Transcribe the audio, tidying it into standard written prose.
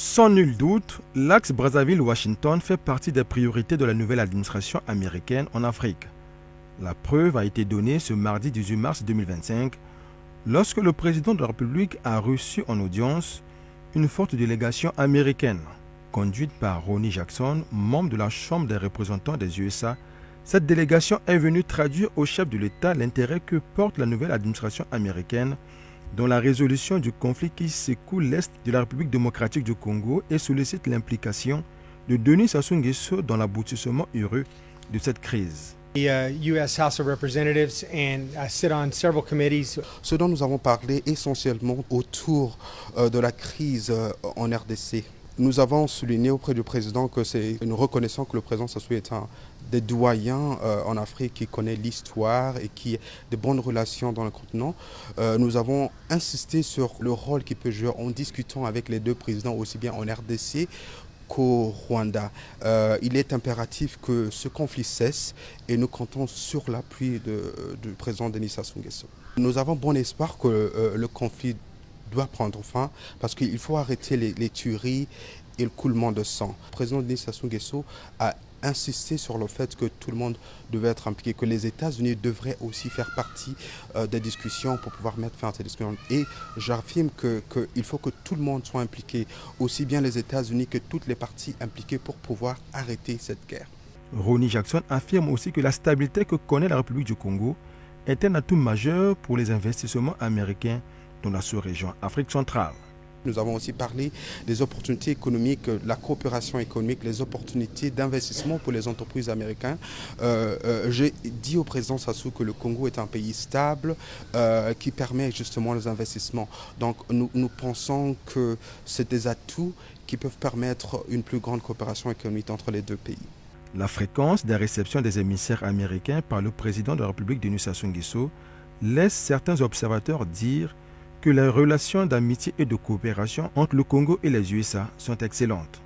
Sans nul doute, l'axe Brazzaville-Washington fait partie des priorités de la nouvelle administration américaine en Afrique. La preuve a été donnée ce mardi 18 mars 2025 lorsque le président de la République a reçu en audience une forte délégation américaine. Conduite par Ronny Jackson, membre de la Chambre des représentants des USA, cette délégation est venue traduire au chef de l'État l'intérêt que porte la nouvelle administration américaine dans la résolution du conflit qui secoue l'Est de la République démocratique du Congo et sollicite l'implication de Denis Sassou Nguesso dans l'aboutissement heureux de cette crise. U.S. House of Representatives and I sit on several committees. Ce dont nous avons parlé essentiellement autour de la crise en RDC. Nous avons souligné auprès du président que c'est une reconnaissance que le président Sassou est un des doyens en Afrique qui connaît l'histoire et qui a de bonnes relations dans le continent. Nous avons insisté sur le rôle qu'il peut jouer en discutant avec les deux présidents, aussi bien en RDC qu'au Rwanda. Il est impératif que ce conflit cesse et nous comptons sur l'appui du président Denis Sassou Nguesso. Nous avons bon espoir que le conflit doit prendre fin parce qu'il faut arrêter les tueries et le coulement de sang. Le président Denis Sassou Nguesso a insisté sur le fait que tout le monde devait être impliqué, que les États-Unis devraient aussi faire partie des discussions pour pouvoir mettre fin à ces discussions. Et j'affirme qu'il faut que tout le monde soit impliqué, aussi bien les États-Unis que toutes les parties impliquées pour pouvoir arrêter cette guerre. Ronny Jackson affirme aussi que la stabilité que connaît la République du Congo est un atout majeur pour les investissements américains dans la sous-région Afrique centrale. Nous avons aussi parlé des opportunités économiques, la coopération économique, les opportunités d'investissement pour les entreprises américaines. J'ai dit au président Sassou que le Congo est un pays stable qui permet justement les investissements. Donc nous pensons que c'est des atouts qui peuvent permettre une plus grande coopération économique entre les deux pays. La fréquence des réceptions des émissaires américains par le président de la République Denis Sassou Nguesso laisse certains observateurs dire que les relations d'amitié et de coopération entre le Congo et les USA sont excellentes.